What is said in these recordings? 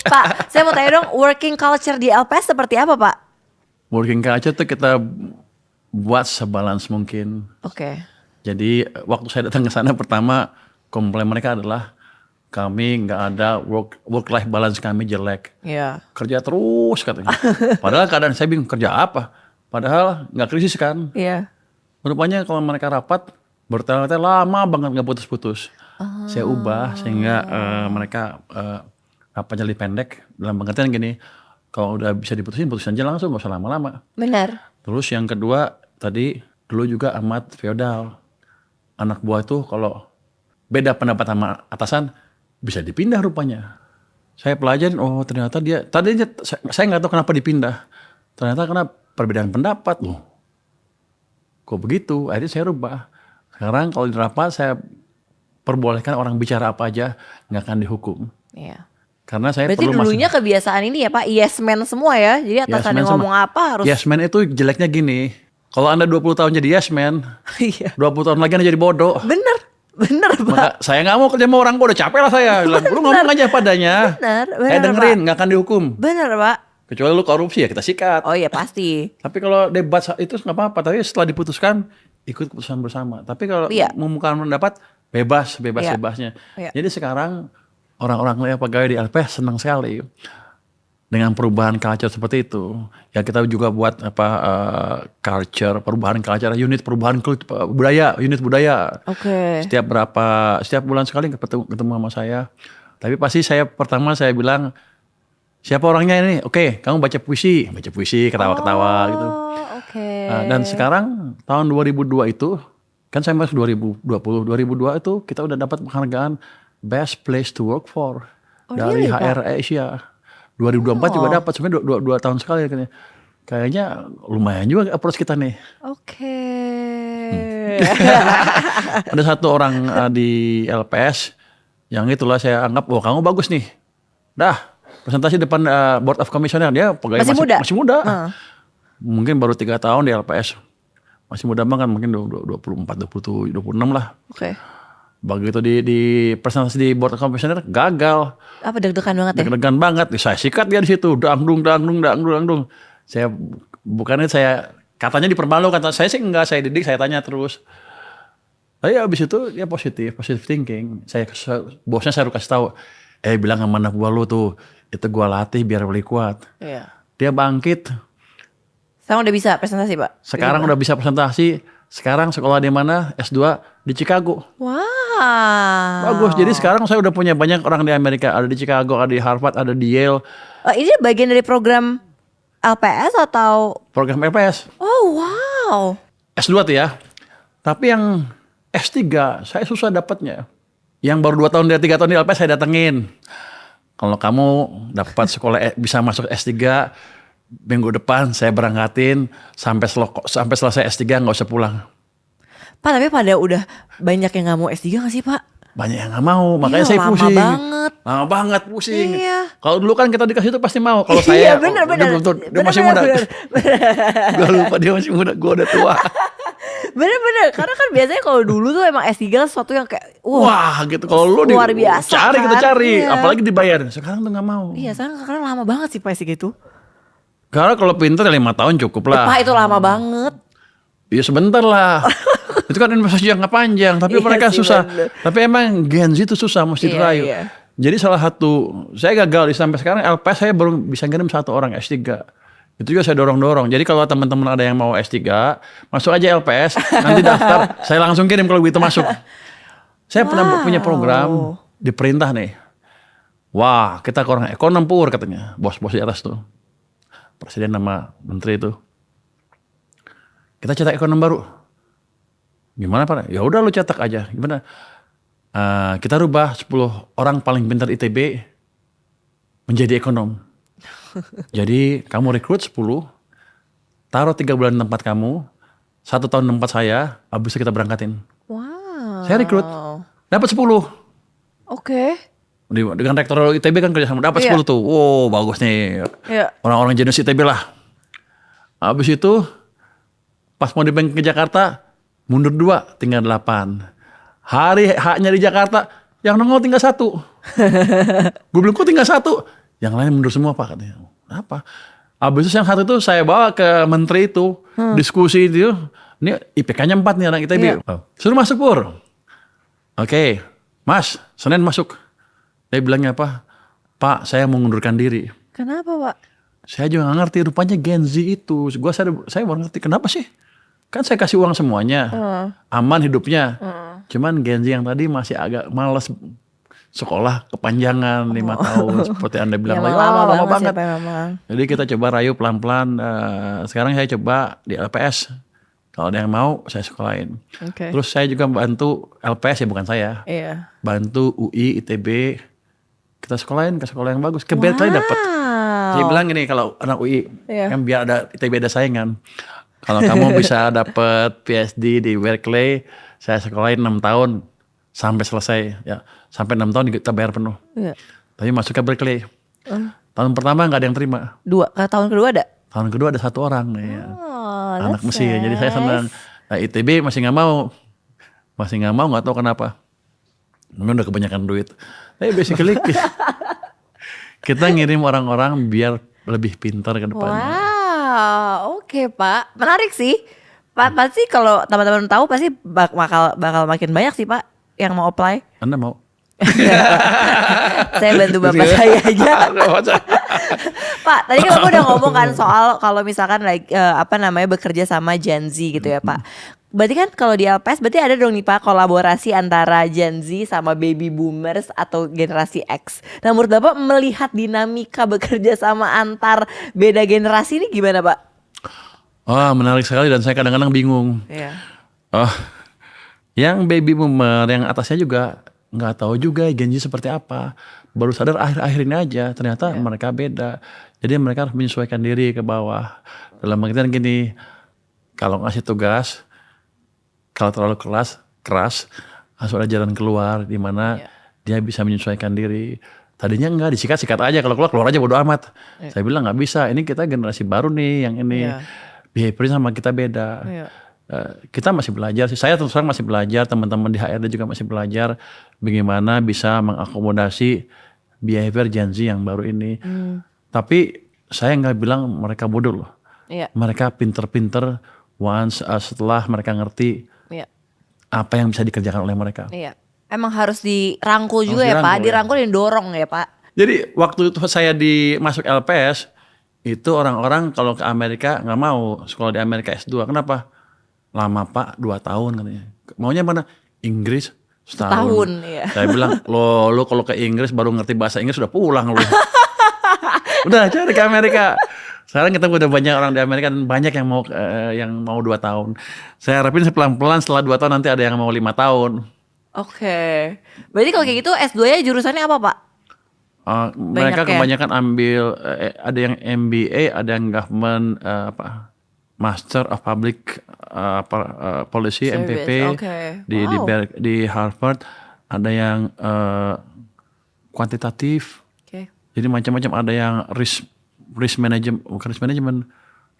Pak, saya mau tanya dong, working culture di LPS seperti apa, Pak? Working culture tuh kita buat sebalance mungkin. Oke. Jadi waktu saya datang ke sana pertama komplain mereka adalah kami nggak ada work life balance, kami jelek. Iya. Kerja terus katanya. Padahal keadaan saya bingung kerja apa. Padahal nggak krisis kan. Iya. Rupanya kalau mereka rapat bertahun-tahun lama banget nggak putus-putus. Saya ubah sehingga mereka rapatnya lebih pendek dalam pengertian gini. Kalau udah bisa putusin aja langsung, gak usah lama-lama. Benar. Terus yang kedua tadi dulu juga amat feodal. Anak buah itu kalau beda pendapat sama atasan bisa dipindah rupanya. Saya pelajarin, oh ternyata dia tadinya saya nggak tahu kenapa dipindah. Ternyata karena perbedaan pendapat loh. Kok begitu? Akhirnya saya rubah. Sekarang kalau di rapat saya perbolehkan orang bicara apa aja, nggak akan dihukum. Iya. Karena saya berarti perlu dulunya kebiasaan ini ya Pak, yes man semua ya. Jadi atasan yang ngomong apa harus. Yes man itu jeleknya gini. Kalau Anda 20 tahun jadi yes man, Iya. 20 tahun lagi Anda jadi bodoh. Bener Pak. Maka saya nggak mau kerja sama orang, gue udah capek lah saya. Lu ngomong aja padanya. Bener Saya dengerin, nggak akan dihukum. Bener Pak. Kecuali lu korupsi ya kita sikat. Oh iya pasti. Tapi kalau debat itu nggak apa-apa. Tapi setelah diputuskan ikut keputusan bersama. Tapi kalau mengumumkan pendapat bebasnya. Iya. Jadi sekarang orang-orang pegawai di LPS senang sekali dengan perubahan culture seperti itu. Ya kita juga buat culture, perubahan culture, unit perubahan budaya, unit budaya. Oke. Setiap bulan sekali ketemu sama saya. Tapi pasti pertama saya bilang, siapa orangnya ini? Oke, kamu baca puisi, ketawa-ketawa gitu. Oke. Nah, dan sekarang tahun 2002 itu, kan saya masuk 2002 itu kita udah dapat penghargaan Best Place to Work for dari really, HR Asia. 2024 juga dapat, sebenarnya 2 tahun sekali kan. Kayaknya lumayan juga approach kita nih. Oke. Ada satu orang di LPS yang itulah saya anggap, wah kamu bagus nih. Dah, presentasi depan Board of Commissioner, dia pegawai masih muda. Mungkin baru 3 tahun di LPS. Masih muda banget, mungkin 24, 27, 26 lah. Oke. Begitu di presentasi di Board of Commissioner gagal. Apa deg-degan banget ya? Deg-degan banget. Saya sikat dia di situ. Dangdung. Saya katanya dipermalukan. Kata saya sih enggak, saya didik, saya tanya terus. Tapi abis itu dia positive thinking. Bosnya saya kasih tahu. Bilang sama anak buah lu tuh, itu gua latih biar lebih kuat. Iya. Dia bangkit. Sekarang udah bisa presentasi Pak? Sekarang udah bisa presentasi. Sekarang sekolah di mana? S2 di Chicago. Wow. Bagus. Jadi sekarang saya udah punya banyak orang di Amerika. Ada di Chicago, ada di Harvard, ada di Yale. Ini bagian dari program LPS atau? Program LPS. Oh wow. S2 tuh ya. Tapi yang S3 saya susah dapatnya. Yang baru 2 tahun dari 3 tahun di LPS saya datengin. Kalau kamu dapat sekolah bisa masuk S3, minggu depan saya berangkatin sampai selesai S3 nggak usah pulang. Pak, tapi pada udah banyak yang nggak mau S3 nggak sih Pak? Banyak yang nggak mau, makanya saya pusing. Lama banget pusing. Iya. Kalau dulu kan kita dikasih itu pasti mau. Kalau saya, bener. Dia masih muda. Gue lupa dia masih muda, gue udah tua. Bener. Karena kan biasanya kalau dulu tuh emang S3 sesuatu yang kayak wah gitu. Kalau lu luar biasa kita cari. Iya. Apalagi dibayar. Sekarang tuh nggak mau. Iya, sekarang lama banget sih Pak S3 itu. Karena kalau pinter 5 tahun cukup lah. Pak itu lama banget. Iya sebentar lah. Itu kan investasi jangka panjang. Tapi mereka susah. Bener. Tapi emang Gen Z itu susah, mesti dirayu. Iya. Jadi salah satu, saya gagal sampai sekarang LPS saya baru bisa ngirim 1 orang S3. Itu juga saya dorong-dorong. Jadi kalau teman-teman ada yang mau S3, masuk aja LPS, nanti daftar. Saya langsung kirim kalau begitu masuk. Saya pernah punya program, diperintah nih. Wah, kita ke orang ekonom pur katanya. Bos-bos di atas tuh. Presiden sama menteri itu. Kita cetak ekonom baru. Gimana Pak? Ya udah lu cetak aja. Gimana? Kita rubah 10 orang paling pintar ITB menjadi ekonom. Jadi kamu rekrut 10, taruh 3 bulan di tempat kamu, 1 tahun di tempat saya, habis itu kita berangkatin. Wow. Saya rekrut, dapat 10. Oke. Dengan rektor ITB kan kerjasama, dapat 10 tuh. Wow, bagus nih. Orang-orang jenius ITB lah. Habis itu, pas mau dibank ke Jakarta, mundur 2, tinggal 8. Hari haknya di Jakarta, yang nongol tinggal 1. Gue bilang, kok tinggal 1? Yang lain mundur semua Pak katanya. Apa? Abis itu yang satu itu saya bawa ke menteri itu, diskusi itu. Ini IPK-nya 4 nih anak ITB. Suruh masuk Pur. Oke, Mas, Senin masuk. Dia bilangnya apa? Pak, saya mau mengundurkan diri. Kenapa Pak? Saya juga gak ngerti, rupanya Gen Z itu. Saya baru ngerti, kenapa sih? Kan saya kasih uang semuanya. Aman hidupnya. Cuman Gen Z yang tadi masih agak males sekolah kepanjangan 5 tahun. Seperti Anda bilang, lama banget. Jadi kita coba rayu pelan-pelan. Sekarang saya coba di LPS. Kalau ada yang mau, saya sekolahin. Terus saya juga bantu LPS, ya bukan saya. Bantu UI, ITB. Kita sekolahin ke sekolah yang bagus. Ke Berkeley dapat. Dia bilang gini, kalau anak UI, kan biar ada ITB ada saingan. Kalau kamu bisa dapat PhD di Berkeley, saya sekolahin 6 tahun sampai selesai. Ya, sampai 6 tahun kita bayar penuh. Tapi masuk ke Berkeley. Tahun pertama nggak ada yang terima. Tahun kedua ada? Tahun kedua ada 1 orang. Ya. Anak Mesir. Jadi saya senang. Nah, ITB masih nggak mau. Nggak tahu kenapa. Mungkin udah kebanyakan duit. Tapi basically kita ngirim orang-orang biar lebih pintar ke depannya. Wow, oke Pak. Menarik sih. Pak, pasti kalau teman-teman tahu pasti bakal makin banyak sih Pak yang mau apply. Anda mau? Saya bantu bapak saya aja. Pak, tadi kan Bapak udah ngomong kan soal kalau misalkan bekerja sama Gen Z gitu ya Pak. Berarti kan kalau di LPS berarti ada dong nih Pak kolaborasi antara Gen Z sama baby boomers atau generasi X. Nah menurut Bapak melihat dinamika bekerja sama antar beda generasi ini gimana Pak? Oh menarik sekali dan saya kadang-kadang bingung. Oh, yang baby boomer yang atasnya juga nggak tahu juga Gen Z seperti apa. Baru sadar akhir-akhir ini aja ternyata mereka beda. Jadi mereka harus menyesuaikan diri ke bawah. Dalam pengertian gini, kalau ngasih tugas, kalau terlalu keras, harus ada jalan keluar di mana dia bisa menyesuaikan diri. Tadinya enggak, disikat-sikat aja, kalau keluar aja bodo amat. Saya bilang nggak bisa, ini kita generasi baru nih, yang ini behaviornya sama kita beda. Kita masih belajar sih, saya terus terang masih belajar, teman-teman di HRD juga masih belajar bagaimana bisa mengakomodasi behavior Gen Z yang baru ini. Tapi saya nggak bilang mereka bodoh loh. Mereka pinter-pinter setelah mereka ngerti apa yang bisa dikerjakan oleh mereka. Emang harus dirangkul juga ya Pak, dirangkul dan dorong ya Pak. Jadi waktu itu saya masuk LPS, itu orang-orang kalau ke Amerika nggak mau sekolah di Amerika S2. Kenapa? Lama Pak, 2 tahun katanya. Maunya mana? Inggris setahun. Saya bilang, lo kalau ke Inggris baru ngerti bahasa Inggris udah pulang lo. Udah cari ke Amerika. Sekarang kita udah banyak orang di Amerika dan banyak yang mau 2 tahun. Saya harapin pelan-pelan setelah 2 tahun nanti ada yang mau 5 tahun. Oke. Berarti kalau kayak gitu S2-nya jurusannya apa Pak? Mereka kebanyakan ambil ada yang MBA, ada yang government Master of Public Policy Service. MPP di Harvard, ada yang kuantitatif. Jadi macam-macam, ada yang risk management,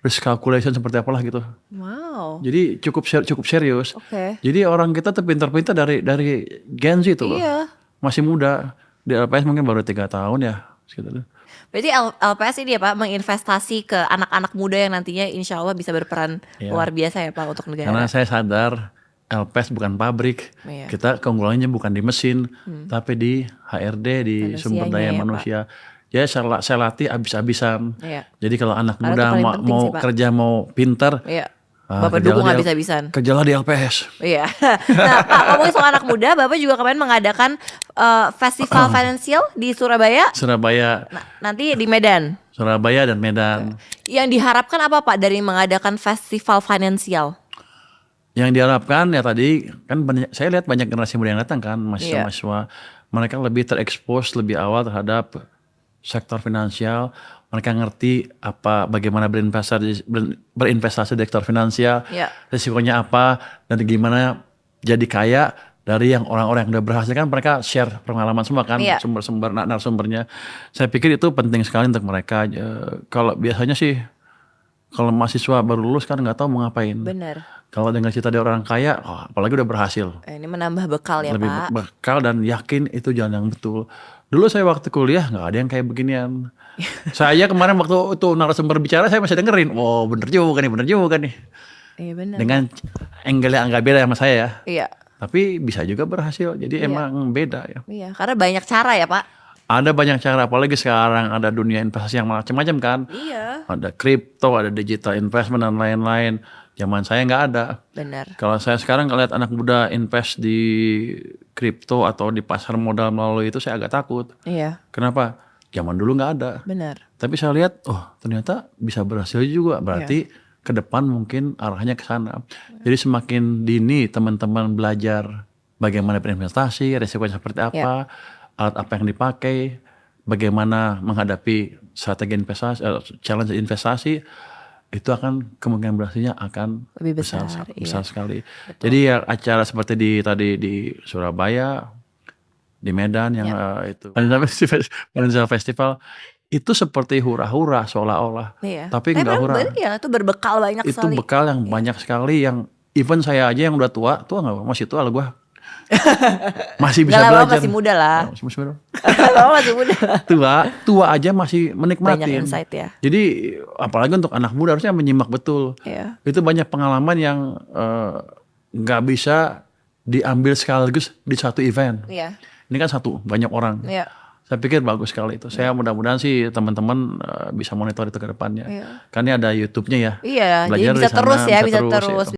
risk calculation seperti apalah gitu. Wow. Jadi cukup serius. Jadi orang kita tuh pintar-pintar dari Gen Z itu loh. Masih muda. Di LPS mungkin baru 3 tahun ya. Sekitar. Berarti LPS ini ya Pak menginvestasi ke anak-anak muda yang nantinya insya Allah bisa berperan luar biasa ya Pak untuk negara. Karena saya sadar LPS bukan pabrik. Kita keunggulannya bukan di mesin, tapi di HRD, di sumber daya manusia. Ya saya latih abis-abisan. Jadi kalau anak muda mau kerja, mau pintar, Bapak dukung habis-habisan. Kerjalah di LPS. Nah Pak, ngomongin soal anak muda, Bapak juga kemarin mengadakan festival financial di Surabaya. Nanti di Medan. Surabaya dan Medan. Yang diharapkan apa Pak dari mengadakan festival financial? Yang diharapkan ya tadi kan saya lihat banyak generasi muda yang datang kan, mahasiswa-mahasiswa. Mereka lebih terekspos lebih awal terhadap sektor finansial. Mereka ngerti bagaimana berinvestasi di sektor finansial, risikonya apa, dan gimana jadi kaya dari yang orang-orang yang udah berhasil kan mereka share pengalaman semua kan, narasumbernya. Saya pikir itu penting sekali untuk mereka. Kalau biasanya sih kalau mahasiswa baru lulus kan nggak tahu mau ngapain. Benar. Kalau dengar cerita dari orang kaya, apalagi udah berhasil. Ini menambah bekal ya Lebih Pak. bekal dan yakin itu jalan yang betul. Dulu saya waktu kuliah nggak ada yang kayak beginian. Saya kemarin waktu itu narasumber bicara saya masih dengerin. Oh bener juga nih. Iya benar. Dengan angle yang agak beda sama saya ya. Iya. Tapi bisa juga berhasil. Jadi emang beda ya. Iya, karena banyak cara ya Pak. Ada banyak cara, apalagi sekarang ada dunia investasi yang macam-macam kan. Iya. Ada kripto, ada digital investment dan lain-lain. Zaman saya nggak ada. Benar. Kalau saya sekarang ngeliat anak muda invest di kripto atau di pasar modal melalui itu saya agak takut. Iya. Kenapa? Zaman dulu nggak ada. Benar. Tapi saya lihat, ternyata bisa berhasil juga. Berarti ke depan mungkin arahnya ke sana. Jadi semakin dini teman-teman belajar bagaimana berinvestasi, resikonya seperti apa, alat apa yang dipakai, bagaimana menghadapi strategi investasi, challenge investasi, itu akan kemungkinan berhasilnya akan lebih besar sekali. Betul. Jadi ya acara seperti tadi di Surabaya, di Medan yang itu Financial Festival itu seperti hura-hura seolah-olah. Iya. Tapi enggak hura. Iya, itu berbekal banyak sekali. Itu bekal yang banyak sekali yang even saya aja yang udah tua enggak masih tua lah gue. Masih bisa belajar. Masih muda lah. Masih muda. Masih muda. Tua aja masih menikmati. Banyak insight ya. Jadi apalagi untuk anak muda harusnya menyimak betul. Iya. Itu banyak pengalaman yang nggak bisa diambil sekaligus di satu event. Iya. Ini kan banyak orang. Iya. Saya pikir bagus sekali itu. Saya mudah-mudahan sih teman-teman bisa monitor itu ke depannya. Iya. Kan ini ada YouTube-nya ya. Iya, Belajar jadi bisa di sana, terus ya, bisa terus. gitu.